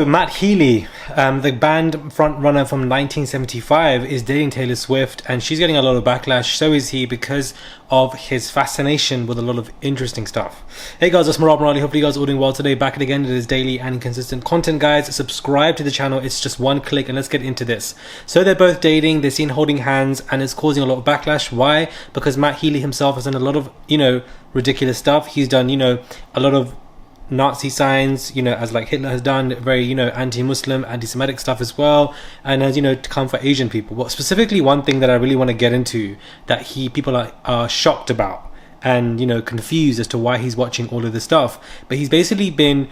Matt Healy, the band frontrunner from 1975, is dating Taylor Swift, and she's getting a lot of backlash. So is he, because of his fascination with a lot of interesting stuff. Hey guys, it's Rob Morali. Hopefully you guys are all doing well today. Back at again. It is daily and consistent content, guys. Subscribe to the channel. It's just one click, and let's get into this. So they're both dating. They're seen holding hands, and it's causing a lot of backlash. Why? Because Matt Healy himself has done a lot of, ridiculous stuff. He's done, a lot of Nazi signs, as like Hitler has done, very, anti-Muslim, anti-Semitic stuff as well, and has, to come for Asian people. But specifically, one thing that I really want to get into that people are shocked about and, confused as to why he's watching all of this stuff. But he's basically been,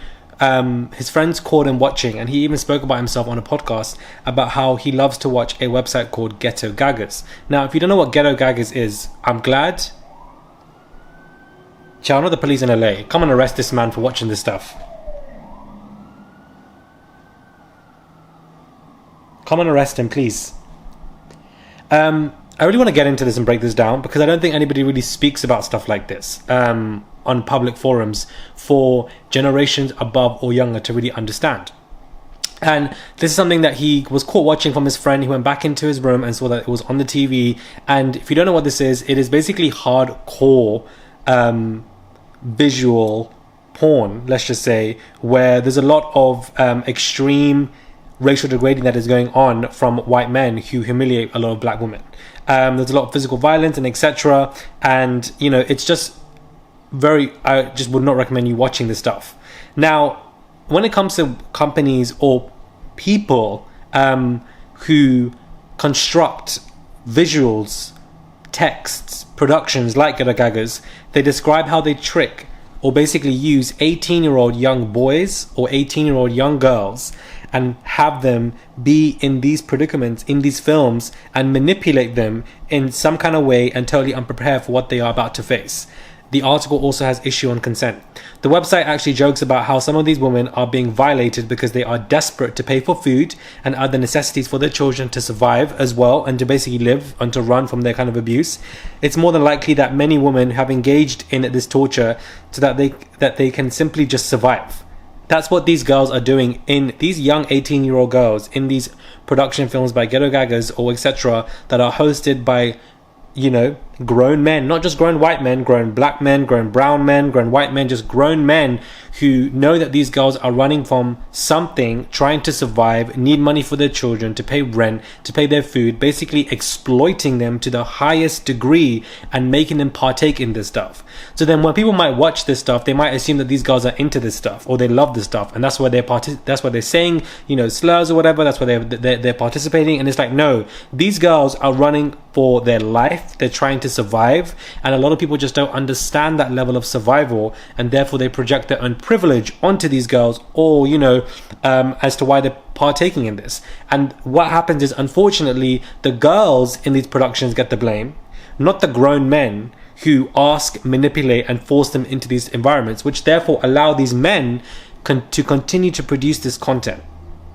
his friends caught him watching, and he even spoke about himself on a podcast about how he loves to watch a website called Ghetto Gaggers. Now, if you don't know what Ghetto Gaggers is, I'm glad. I know the police in LA. Come and arrest this man for watching this stuff. Come and arrest him, please. I really want to get into this and break this down, because I don't think anybody really speaks about stuff like this on public forums for generations above or younger to really understand. And this is something that he was caught watching from his friend. He went back into his room and saw that it was on the TV. And if you don't know what this is, it is basically hardcore visual porn, let's just say, where there's a lot of extreme racial degrading that is going on from white men who humiliate a lot of black women. There's a lot of physical violence and etc. And it's just I just would not recommend you watching this stuff. Now, when it comes to companies or people who construct visuals, texts, productions like Ghetto Gaggers, they describe how they trick or basically use 18-year-old young boys or 18-year-old young girls and have them be in these predicaments, in these films, and manipulate them in some kind of way and totally unprepared for what they are about to face. The article also has issue on consent. The website actually jokes about how some of these women are being violated because they are desperate to pay for food and other necessities for their children to survive as well, and to basically live and to run from their kind of abuse. It's more than likely that many women have engaged in this torture so that they can simply just survive. That's what these girls are doing, in these young 18-year-old girls in these production films by Ghetto Gaggers or etc. that are hosted by grown men, not just grown white men, grown black men, grown brown men, grown white men, just grown men who know that these girls are running from something, trying to survive, need money for their children, to pay rent, to pay their food, basically exploiting them to the highest degree and making them partake in this stuff. So then when people might watch this stuff, they might assume that these girls are into this stuff or they love this stuff, and that's why they're saying, slurs or whatever. That's why they're participating. And it's like, no, these girls are running for their life. They're trying to survive, and a lot of people just don't understand that level of survival, and therefore they project their own privilege onto these girls, or as to why they're partaking in this. And what happens is, unfortunately, the girls in these productions get the blame, not the grown men who ask, manipulate, and force them into these environments, which therefore allow these men to continue to produce this content.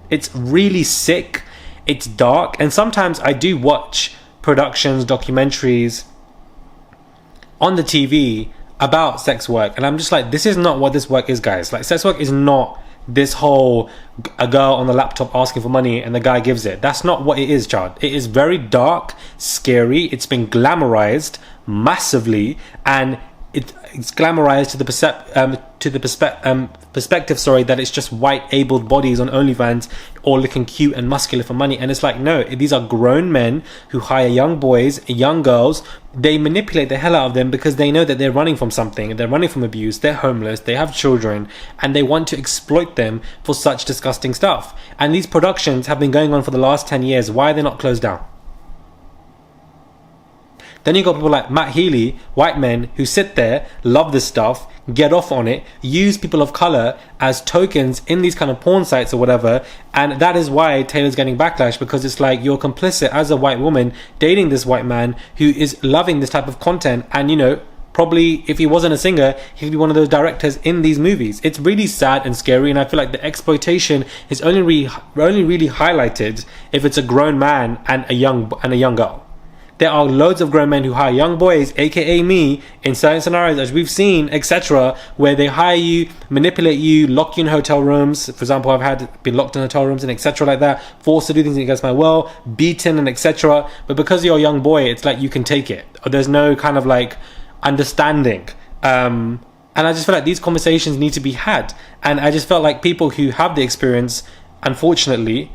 It's really sick, it's dark, and sometimes I do watch productions, documentaries on the TV about sex work, and I'm just like, this is not what this work is, guys. Like, sex work is not this whole a girl on the laptop asking for money and the guy gives it. That's not what it is, child. It is very dark, scary. It's been glamorized massively, and it's glamorized to the perspective, that it's just white abled bodies on OnlyFans, all looking cute and muscular for money. And it's like, no, these are grown men who hire young boys, young girls. They manipulate the hell out of them because they know that they're running from something. They're running from abuse. They're homeless. They have children, and they want to exploit them for such disgusting stuff. And these productions have been going on for the last 10 years. Why are they not closed down? Then you got people like Matt Healy, white men, who sit there, love this stuff, get off on it, use people of color as tokens in these kind of porn sites or whatever. And that is why Taylor's getting backlash, because it's like, you're complicit as a white woman dating this white man who is loving this type of content. And probably if he wasn't a singer, he'd be one of those directors in these movies. It's really sad and scary, and I feel like the exploitation is only really highlighted if it's a grown man and a young girl. there are loads of grown men who hire young boys, aka me, in certain scenarios as we've seen, etc., where they hire you, manipulate you, lock you in hotel rooms. For example, I've been locked in hotel rooms and etc. like that, forced to do things against my will, beaten and etc. But because you're a young boy, it's like you can take it. There's no kind of like understanding. And I just feel like these conversations need to be had. And I just felt like people who have the experience, unfortunately,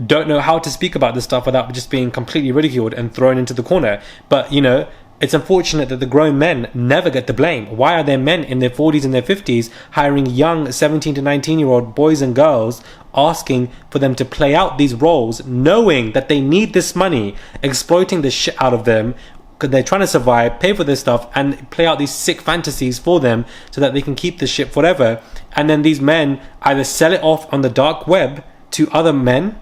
don't know how to speak about this stuff without just being completely ridiculed and thrown into the corner. But, you know, it's unfortunate that the grown men never get the blame. Why are there men in their 40s and their 50s hiring young 17 to 19-year-old boys and girls, asking for them to play out these roles, knowing that they need this money, exploiting the shit out of them, because they're trying to survive, pay for this stuff, and play out these sick fantasies for them so that they can keep this shit forever. And then these men either sell it off on the dark web to other men.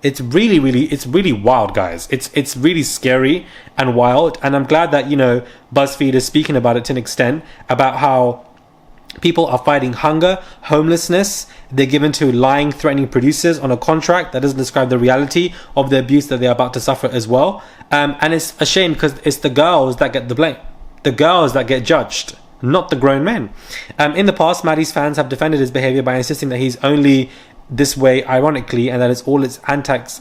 It's really wild, guys. It's really scary and wild. And I'm glad that, you know, BuzzFeed is speaking about it to an extent, about how people are fighting hunger, homelessness. They're given to lying, threatening producers on a contract that doesn't describe the reality of the abuse that they're about to suffer as well. And it's a shame because it's the girls that get the blame. The girls that get judged, not the grown men. In the past, Maddie's fans have defended his behavior by insisting that he's only this way ironically, and that it's all its antics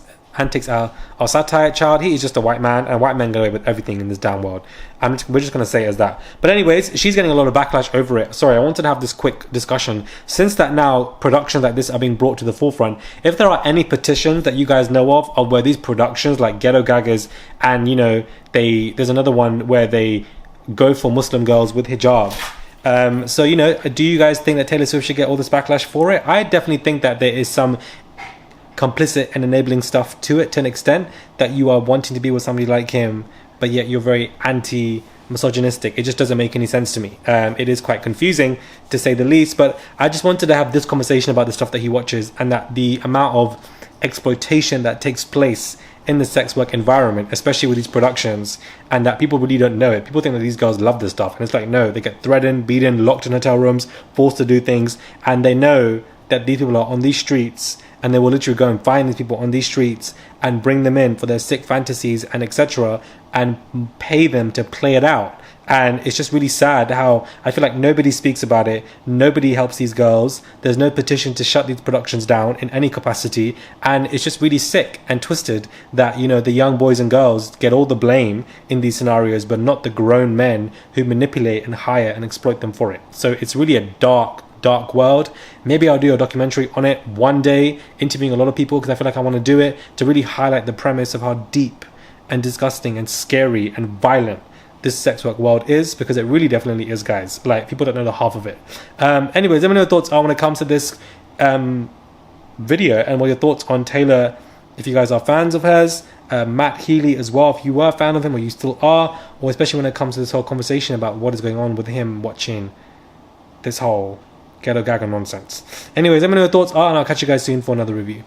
are satire. Child, he is just a white man, and white men get away with everything in this damn world. We're just going to say it as that. But anyways, she's getting a lot of backlash over it. Sorry, I wanted to have this quick discussion. Since that now productions like this are being brought to the forefront, if there are any petitions that you guys know of where these productions like Ghetto Gaggers, and you know, there's another one where they go for Muslim girls with hijab. So, you know, do you guys think that Taylor Swift should get all this backlash for it? I definitely think that there is some complicit and enabling stuff to it, to an extent, that you are wanting to be with somebody like him, but yet you're very anti-misogynistic. It just doesn't make any sense to me. It is quite confusing, to say the least, but I just wanted to have this conversation about the stuff that he watches, and that the amount of exploitation that takes place in the sex work environment, especially with these productions, and that people really don't know it. People think that these girls love this stuff, and it's like, no, they get threatened, beaten, locked in hotel rooms, forced to do things, and they know that these people are on these streets, and they will literally go and find these people on these streets and bring them in for their sick fantasies and etc., and pay them to play it out. And it's just really sad how I feel like nobody speaks about it. Nobody helps these girls. There's no petition to shut these productions down in any capacity. And it's just really sick and twisted that, you know, the young boys and girls get all the blame in these scenarios, but not the grown men who manipulate and hire and exploit them for it. So it's really a dark world. Maybe I'll do a documentary on it one day, interviewing a lot of people, because I feel like I want to do it to really highlight the premise of how deep and disgusting and scary and violent this sex work world is, because it really definitely is, guys. Like, people don't know the half of it. Anyways, let me know your thoughts when it comes to this video, and what your thoughts on Taylor, if you guys are fans of hers, Matt Healy as well, if you were a fan of him or you still are, or especially when it comes to this whole conversation about what is going on with him watching this whole Ghetto Gaga nonsense. Anyways, let me know your thoughts and I'll catch you guys soon for another review.